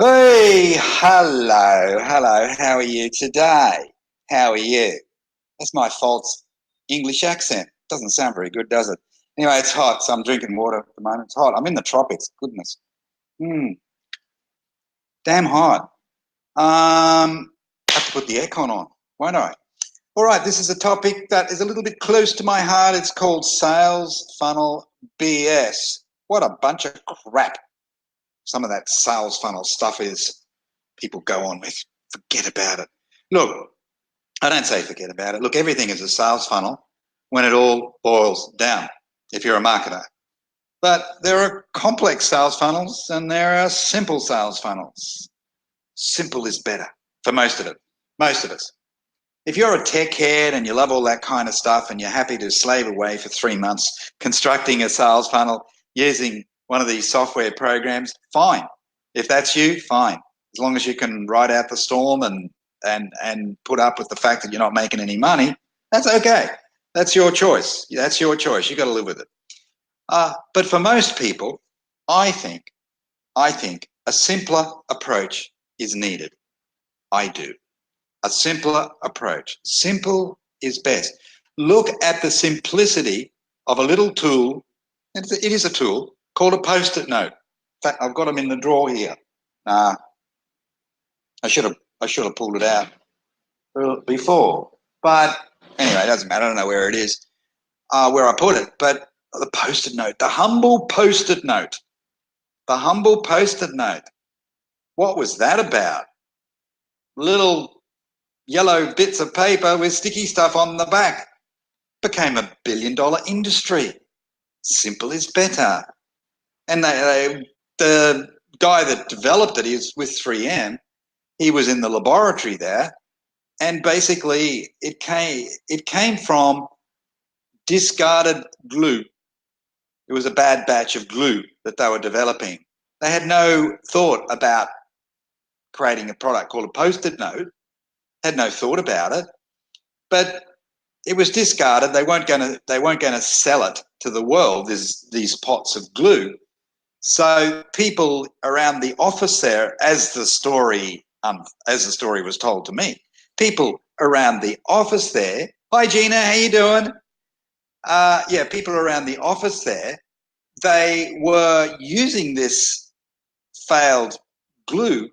Hey, hello. How are you today? How are you? That's my false English accent. Doesn't sound very good, does it? Anyway, it's hot, so I'm drinking water at the moment. It's hot. I'm in the tropics. Goodness. Damn hot. I have to put the aircon on, won't I? All right, this is a topic that is a little bit close to my heart. It's called sales funnel BS. What a bunch of crap some of that sales funnel stuff is. People go on with. Forget about it. Look, I don't say forget about it. Look, everything is a sales funnel when it all boils down, if you're a marketer. But there are complex sales funnels and there are simple sales funnels. Simple is better for most of it. Most of us. If you're a tech head and you love all that kind of stuff and you're happy to slave away for 3 months constructing a sales funnel using one of these software programs, fine. If that's you, fine. As long as you can ride out the storm and put up with the fact that you're not making any money, that's okay. That's your choice. That's your choice. You got to live with it. But for most people, I think a simpler approach is needed. I do. A simpler approach. Simple is best. Look at the simplicity of a little tool. It is a tool called a post-it note. In fact, I've got them in the drawer here. I should have pulled it out before, but anyway, it doesn't matter. I don't know where it is, where I put it. But the post-it note, the humble post-it note, the humble post-it note. What was that about? Little yellow bits of paper with sticky stuff on the back. Became $1 billion industry. Simple is better. And the guy that developed it is with 3M. He was in the laboratory there, and basically it came from discarded glue. It was a bad batch of glue that they were developing. They had no thought about creating a product called a post-it note. Had no thought about it, but it was discarded. They weren't going to sell it to the world. There's these pots of glue. So people around the office there, as the story was told to me, people around the office there. Hi Gina, how you doing? Yeah, people around the office there. They were using this failed glue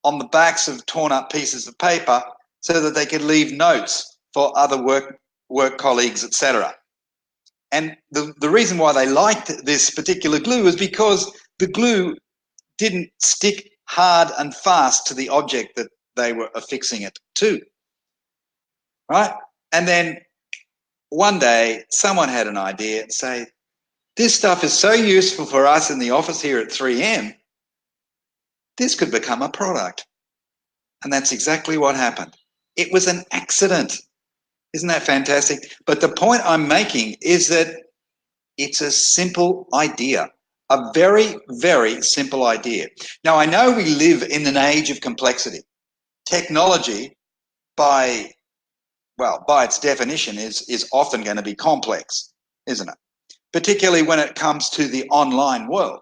on the backs of torn up pieces of paper so that they could leave notes for other work colleagues, etc. And the reason why they liked this particular glue was because the glue didn't stick hard and fast to the object that they were affixing it to, right? And then one day someone had an idea and say, this stuff is so useful for us in the office here at 3M, this could become a product. And that's exactly what happened. It was an accident. Isn't that fantastic? But the point I'm making is that it's a simple idea, a very, very simple idea. Now, I know we live in an age of complexity. Technology, by its definition, is often going to be complex, isn't it? Particularly when it comes to the online world.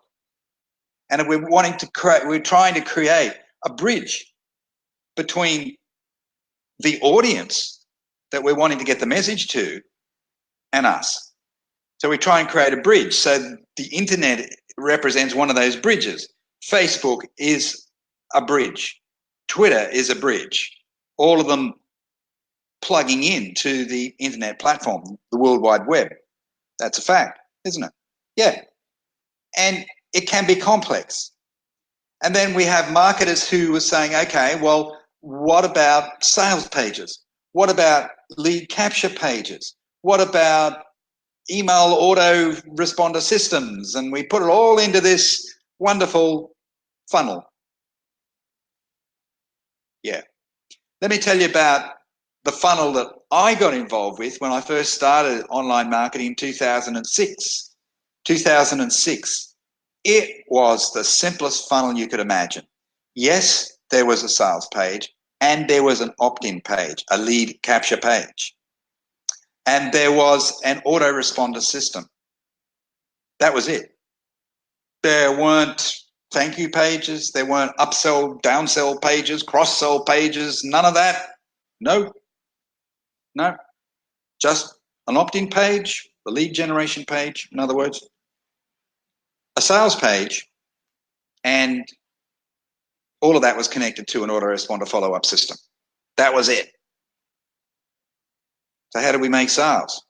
And we're trying to create a bridge between the audience that we're wanting to get the message to and us. So we try and create a bridge. So the internet represents one of those bridges. Facebook is a bridge. Twitter is a bridge. All of them plugging into the internet platform, the World Wide Web. That's a fact, isn't it? Yeah. And it can be complex. And then we have marketers who were saying, okay, well, what about sales pages? What about lead capture pages? What about email autoresponder systems? And we put it all into this wonderful funnel. Yeah. Let me tell you about the funnel that I got involved with when I first started online marketing in 2006. 2006. It was the simplest funnel you could imagine. Yes, there was a sales page and there was an opt-in page, a lead capture page. And there was an autoresponder system. That was it. There weren't thank you pages. There weren't upsell, downsell pages, cross-sell pages, none of that. No, just an opt-in page, the lead generation page, in other words, a sales page, and all of that was connected to an autoresponder follow-up system. That was it. So how did we make sales?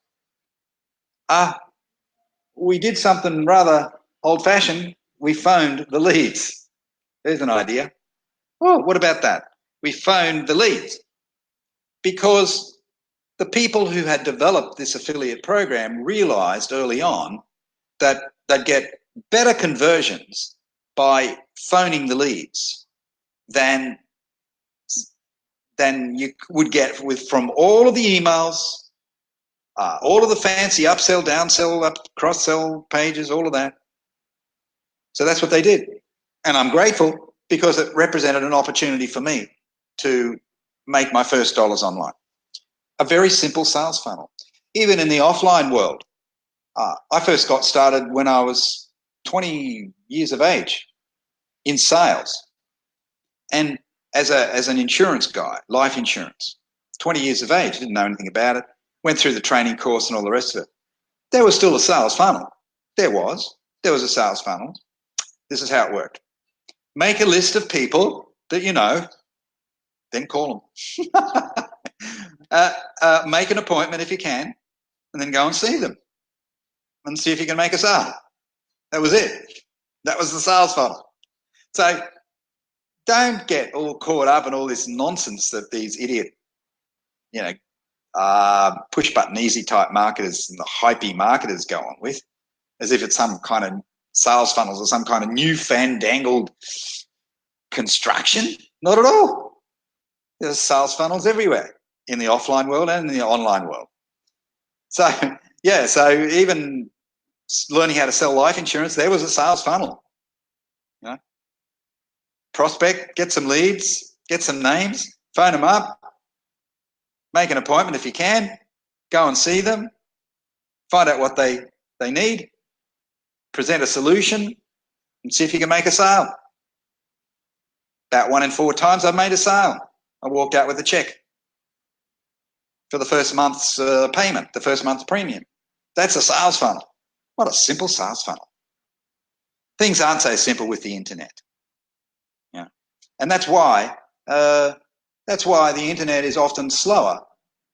We did something rather old-fashioned. We phoned the leads. There's an idea. Oh, what about that? We phoned the leads because the people who had developed this affiliate program realized early on that they'd get better conversions by phoning the leads than you would get from all of the emails, all of the fancy upsell, downsell, cross-sell pages, all of that. So that's what they did. And I'm grateful because it represented an opportunity for me to make my first dollars online. A very simple sales funnel. Even in the offline world, I first got started when I was 20 years of age in sales. And as an insurance guy, life insurance, 20 years of age, didn't know anything about it, went through the training course and all the rest of it. There was still a sales funnel. There was a sales funnel. This is how it worked. Make a list of people that you know, then call them. Make an appointment if you can, and then go and see them and see if you can make a sale. That was it. That was the sales funnel. So don't get all caught up in all this nonsense that these idiot, push button easy type marketers and the hypey marketers go on with, as if it's some kind of sales funnels or some kind of new fandangled construction. Not at all. There's sales funnels everywhere in the offline world and in the online world. So yeah, so even learning how to sell life insurance, there was a sales funnel. Prospect, get some leads, get some names, phone them up, make an appointment if you can, go and see them, find out what they need, present a solution, and see if you can make a sale. About 1 in 4 times I've made a sale. I walked out with a check for the first month's payment, the first month's premium. That's a sales funnel. What a simple sales funnel. Things aren't so simple with the internet. And that's why the internet is often slower,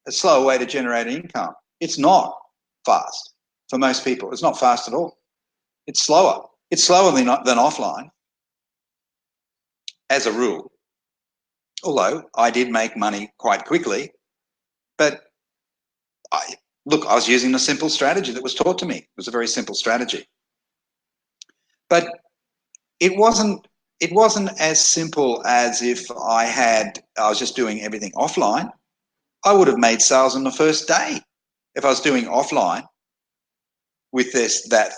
a slower way to generate income. It's not fast for most people. It's not fast at all. It's slower. It's slower than offline, as a rule. Although I did make money quite quickly, but I was using a simple strategy that was taught to me. It was a very simple strategy. But it wasn't as simple as if I was just doing everything offline. I would have made sales on the first day if I was doing offline with that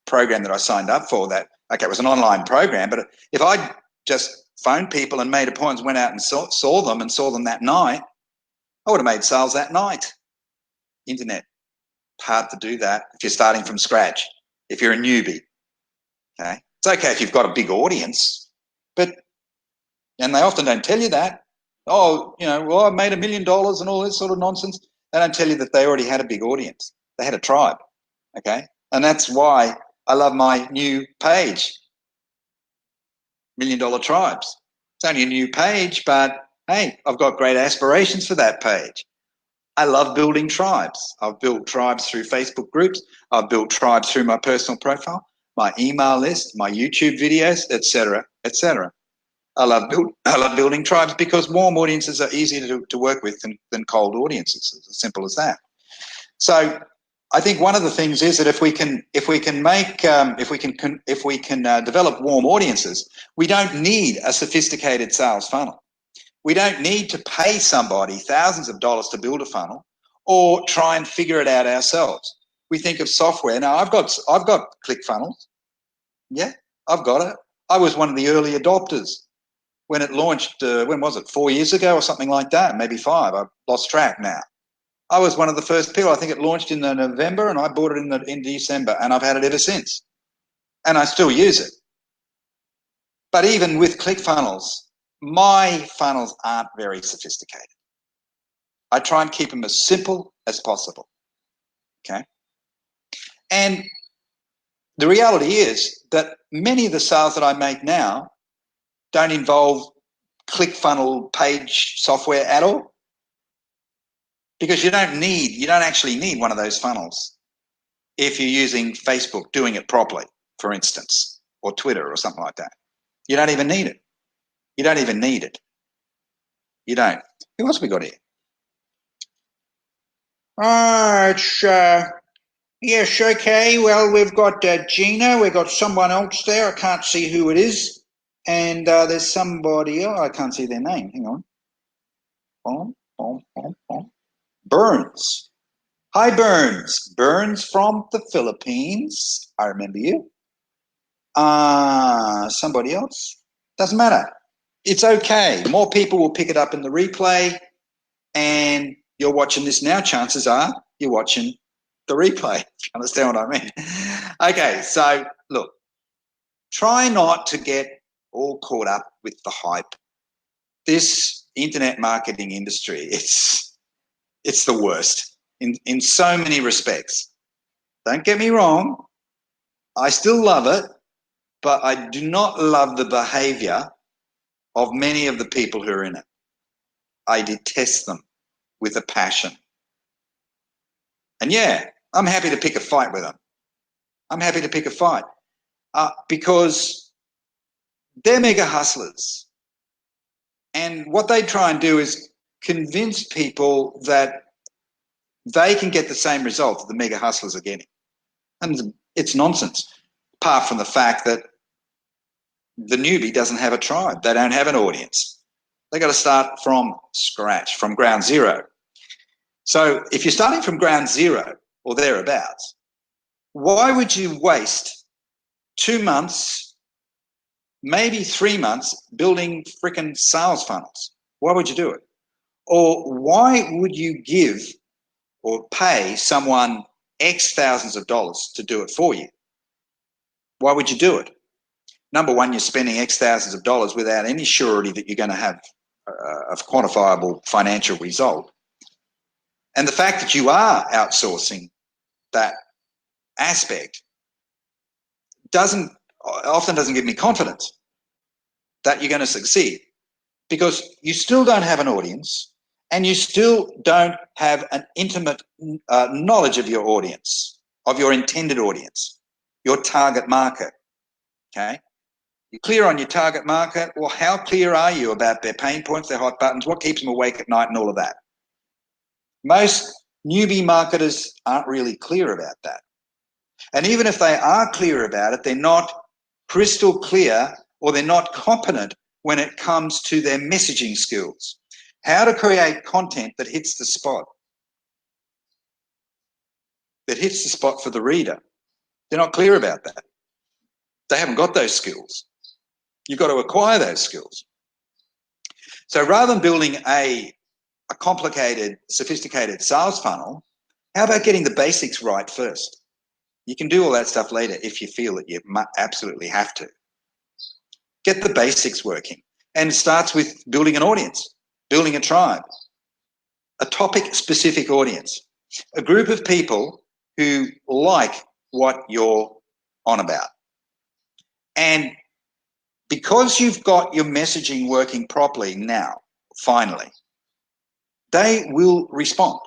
program that I signed up for. It was an online program, but if I just phoned people and made appointments, went out and saw them that night, I would have made sales that night. Internet, hard to do that if you're starting from scratch, if you're a newbie. Okay, it's okay if you've got a big audience. And they often don't tell you that. Oh, I made $1 million and all this sort of nonsense. They don't tell you that they already had a big audience. They had a tribe, okay? And that's why I love my new page, $1 Million Tribes. It's only a new page, but hey, I've got great aspirations for that page. I love building tribes. I've built tribes through Facebook groups. I've built tribes through my personal profile, my email list, my YouTube videos, etc., etc. I love building tribes because warm audiences are easier to work with than cold audiences. It's as simple as that. So I think one of the things is that if we can develop warm audiences, we don't need a sophisticated sales funnel. We don't need to pay somebody thousands of dollars to build a funnel or try and figure it out ourselves. We think of software. Now I've got ClickFunnels. Yeah, I've got it. I was one of the early adopters when it launched. When was it? 4 years ago or something like that? Maybe 5. I've lost track now. I was one of the first people. I think it launched in November, and I bought it in December, and I've had it ever since. And I still use it. But even with ClickFunnels, my funnels aren't very sophisticated. I try and keep them as simple as possible, okay? And the reality is that many of the sales that I make now don't involve ClickFunnels page software at all, because you don't actually need one of those funnels if you're using Facebook, doing it properly, for instance, or Twitter or something like that. You don't even need it. You don't even need it. You don't. Who else we got here? It's yes, okay. Well, we've got Gina. We've got someone else there. I can't see who it is. And there's somebody else. I can't see their name. Hang on. Burns. Hi, Burns. Burns from the Philippines. I remember you. Somebody else. Doesn't matter. It's okay. More people will pick it up in the replay. And you're watching this now. Chances are you're watching the replay. Understand what I mean? Okay, so look, try not to get all caught up with the hype. This internet marketing industry, it's the worst in so many respects. Don't get me wrong, I still love it, but I do not love the behavior of many of the people who are in it. I detest them with a passion. And yeah, I'm happy to pick a fight with them. I'm happy to pick a fight because they're mega hustlers. And what they try and do is convince people that they can get the same result that the mega hustlers are getting. And it's nonsense, apart from the fact that the newbie doesn't have a tribe. They don't have an audience. They got to start from scratch, from ground zero. So if you're starting from ground zero or thereabouts, why would you waste 2 months, maybe 3 months building freaking sales funnels? Why would you do it? Or why would you give or pay someone X thousands of dollars to do it for you? Why would you do it? Number one, you're spending X thousands of dollars without any surety that you're going to have a quantifiable financial result. And the fact that you are outsourcing that aspect often doesn't give me confidence that you're going to succeed, because you still don't have an audience and you still don't have an intimate knowledge of your audience, of your intended audience, your target market, okay? You're clear on your target market. Well, how clear are you about their pain points, their hot buttons, what keeps them awake at night and all of that? Most newbie marketers aren't really clear about that. And even if they are clear about it, they're not crystal clear, or they're not competent when it comes to their messaging skills. How to create content that hits the spot, for the reader. They're not clear about that. They haven't got those skills. You've got to acquire those skills. So rather than building a complicated, sophisticated sales funnel, how about getting the basics right first? You can do all that stuff later if you feel that you absolutely have to. Get the basics working. And it starts with building an audience, building a tribe, a topic-specific audience, a group of people who like what you're on about. And because you've got your messaging working properly now, finally, they will respond.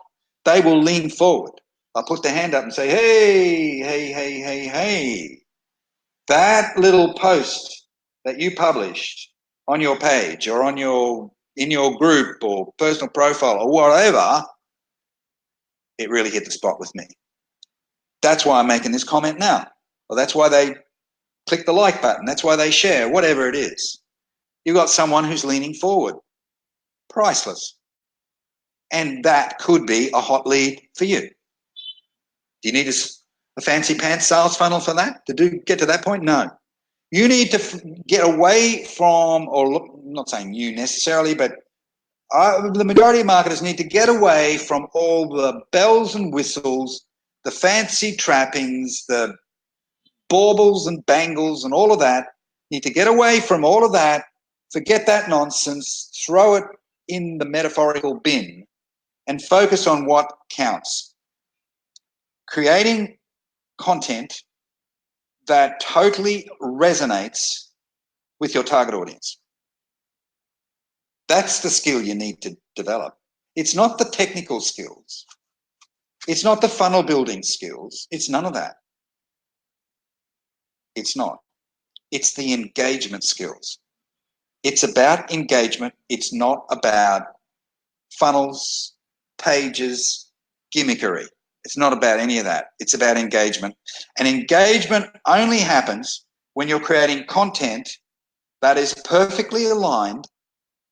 They will lean forward. They'll put their hand up and say, hey, that little post that you published on your page or in your group or personal profile or whatever, it really hit the spot with me. That's why I'm making this comment now. Or that's why they click the like button. That's why they share, whatever it is. You've got someone who's leaning forward. Priceless. And that could be a hot lead for you. Do you need a fancy pants sales funnel for that? To get to that point? No. You need to get away from, or look, I'm not saying you necessarily, but the majority of marketers need to get away from all the bells and whistles, the fancy trappings, the baubles and bangles and all of that. You need to get away from all of that, forget that nonsense, throw it in the metaphorical bin, and focus on what counts. Creating content that totally resonates with your target audience. That's the skill you need to develop. It's not the technical skills. It's not the funnel building skills. It's none of that. It's not. It's the engagement skills. It's about engagement. It's not about funnels, pages, gimmickry. It's not about any of that. It's about engagement. And engagement only happens when you're creating content that is perfectly aligned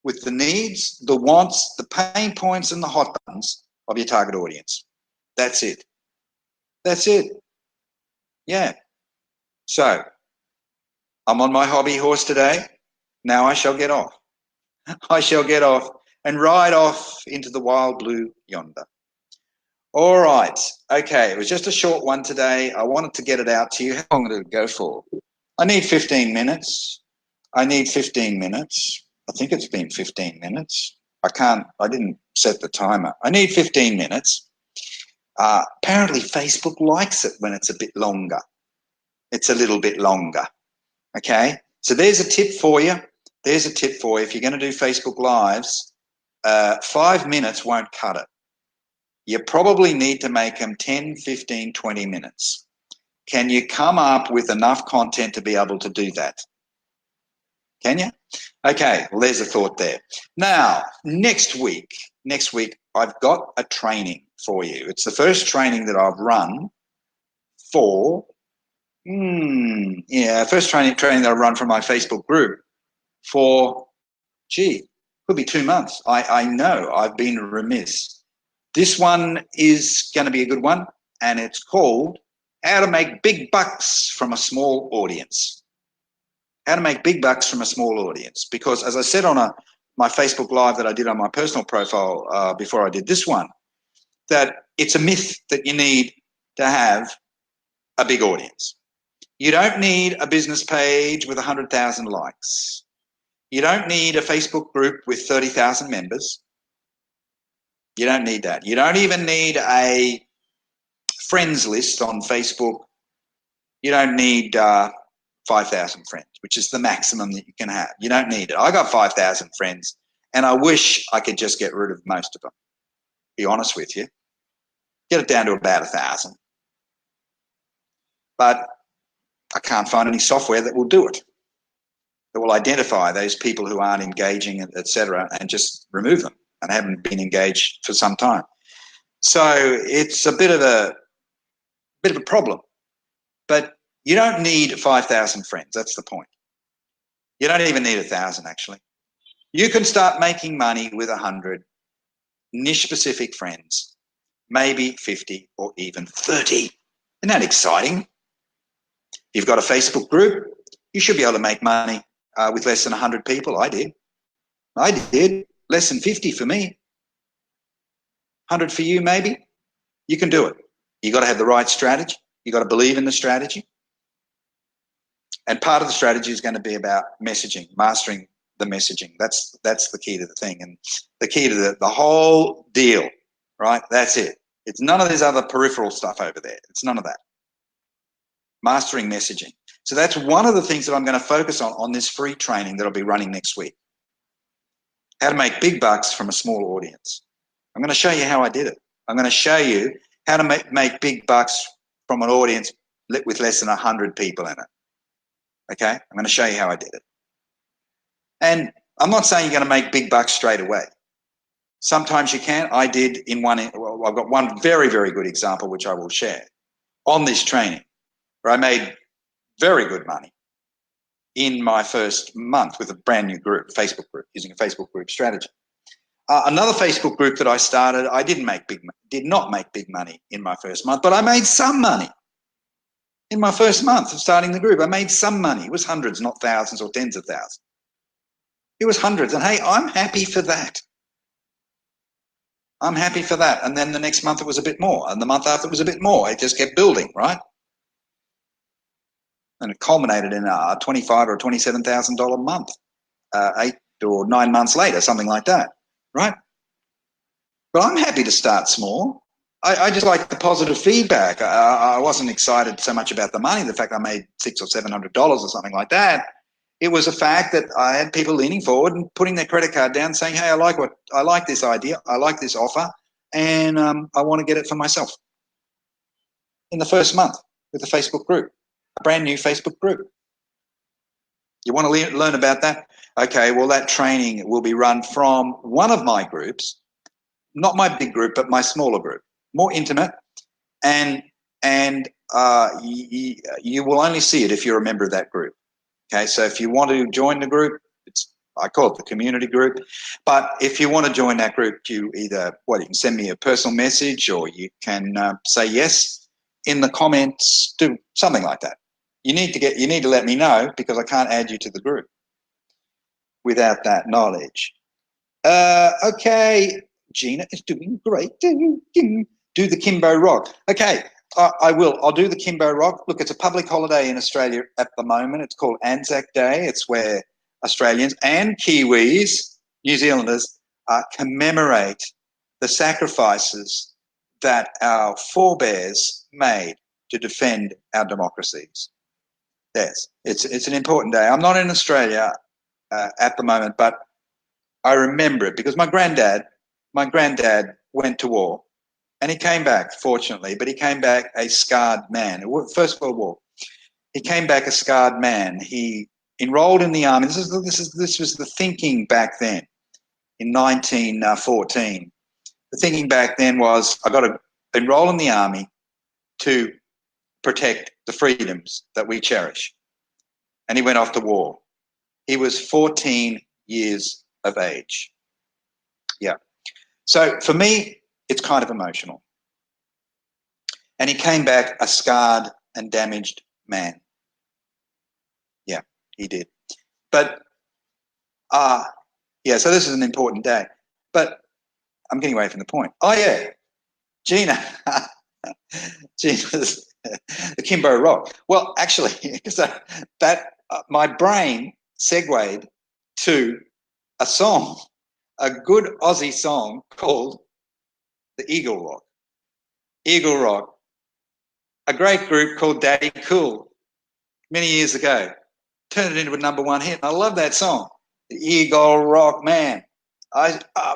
with the needs, the wants, the pain points, and the hot buttons of your target audience. That's it. That's it. Yeah. So I'm on my hobby horse today. Now I shall get off. I shall get off and ride off into the wild blue yonder. All right. Okay. It was just a short one today. I wanted to get it out to you. How long did it go for? I need 15 minutes. I need 15 minutes. I think it's been 15 minutes. I didn't set the timer. I need 15 minutes. Apparently Facebook likes it when it's a bit longer. It's a little bit longer. Okay. So there's a tip for you. There's a tip for you. If you're going to do Facebook Lives, 5 minutes won't cut it. You probably need to make them 10, 15, 20 minutes. Can you come up with enough content to be able to do that? Can you? Okay, well, there's a thought there. Now, next week, I've got a training for you. It's the first training that I've run for, first training that I've run for my Facebook group for, could be 2 months. I know I've been remiss. This one is going to be a good one, and it's called How to Make Big Bucks from a Small Audience. How to make big bucks from a small audience. Because as I said on my Facebook Live that I did on my personal profile before I did this one, that it's a myth that you need to have a big audience. You don't need a business page with 100,000 likes. You don't need a Facebook group with 30,000 members. You don't need that. You don't even need a friends list on Facebook. You don't need 5,000 friends, which is the maximum that you can have. You don't need it. I got 5,000 friends, and I wish I could just get rid of most of them. Be honest with you. Get it down to about 1,000. But I can't find any software that will do it, that will identify those people who aren't engaging, etc., and just remove them and haven't been engaged for some time. So it's a bit of a problem. But you don't need 5,000 friends. That's the point. You don't even need 1,000, actually. You can start making money with 100 niche-specific friends, maybe 50 or even 30. Isn't that exciting? You've got a Facebook group. You should be able to make money with less than 100 people. I did. Less than 50 for me. 100 for you, maybe. You can do it. You got to have the right strategy. You got to believe in the strategy. And part of the strategy is going to be about messaging, mastering the messaging. That's the key to the thing. And the key to the whole deal, right? That's it. It's none of this other peripheral stuff over there. It's none of that. Mastering messaging. So that's one of the things that I'm going to focus on this free training that I'll be running next week. How to make big bucks from a small audience. I'm going to show you how I did it. I'm going to show you how to make big bucks from an audience with less than 100 people in it. Okay, I'm going to show you how I did it. And I'm not saying you're going to make big bucks straight away. Sometimes you can. I did in one. Well, I've got one very, very good example which I will share on this training, where I made very good money in my first month with a brand new group, Facebook group, using a Facebook group strategy. Another Facebook group that I started, I did not make big money in my first month, but I made some money. In my first month of starting the group, I made some money. It was hundreds, not thousands or tens of thousands. It was hundreds. And hey, I'm happy for that. I'm happy for that. And then the next month it was a bit more. And the month after it was a bit more. It just kept building, right? and it culminated in a $25,000 or $27,000 a month, 8 or 9 months later, something like that, right? But I'm happy to start small. I just like the positive feedback. I wasn't excited so much about the money, the fact I made $600 or $700 or something like that. It was a fact that I had people leaning forward and putting their credit card down, saying, "Hey, I like this idea, I like this offer, and I want to get it for myself." In the first month with a Facebook group, a brand new Facebook group. You want to learn about that? Okay, well, that training will be run from one of my groups, not my big group, but my smaller group, more intimate, and you will only see it if you're a member of that group. Okay, so if you want to join the group, I call it the community group. But if you want to join that group, you can send me a personal message, or you can say yes in the comments, do something like that. You need to let me know, because I can't add you to the group without that knowledge. Okay, Gina is doing great. Do the Kimbo Rock. Okay, I will. I'll do the Kimbo Rock. Look, it's a public holiday in Australia at the moment. It's called Anzac Day. It's where Australians and Kiwis, New Zealanders, commemorate the sacrifices that our forebears made to defend our democracies. Yes, it's an important day. I'm not in Australia at the moment, but I remember it because my granddad went to war, and he came back, fortunately, but he came back a scarred man. First World War. He came back a scarred man. He enrolled in the army. This was the thinking back then in 1914. The thinking back then was, I got to enroll in the army to protect the freedoms that we cherish. And he went off to war. He was 14 years of age. Yeah. So for me, it's kind of emotional. And he came back a scarred and damaged man. Yeah, he did. But, so this is an important day. But I'm getting away from the point. Oh, yeah. Gina. Gina's the Kimbo Rock. Well, actually, so my brain segued to a song, a good Aussie song called the Eagle Rock. Eagle Rock, a great group called Daddy Cool many years ago. Turned it into a #1 hit. I love that song, the Eagle Rock, man.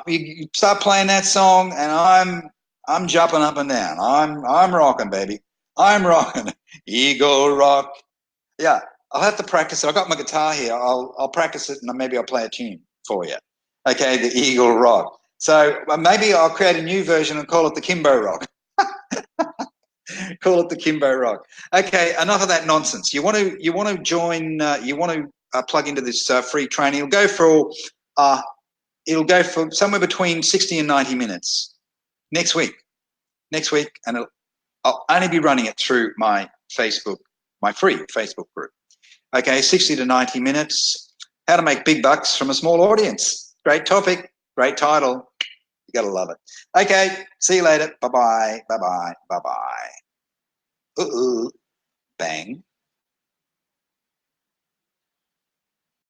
You start playing that song, and I'm jumping up and down. I'm rocking, baby. I'm rocking. Eagle Rock. Yeah, I'll have to practice it. I've got my guitar here. I'll practice it, and maybe I'll play a tune for you. Okay, the Eagle Rock. So maybe I'll create a new version and call it the Kimbo Rock. Call it the Kimbo Rock. Okay, enough of that nonsense. You want to join? You want to plug into this free training? It'll go for somewhere between 60 and 90 minutes next week, and I'll only be running it through my Facebook, my free Facebook group. Okay, 60 to 90 minutes. How to make big bucks from a small audience. Great topic, great title. You got to love it. Okay, see you later. Bye-bye, bye-bye, bye-bye. Bang.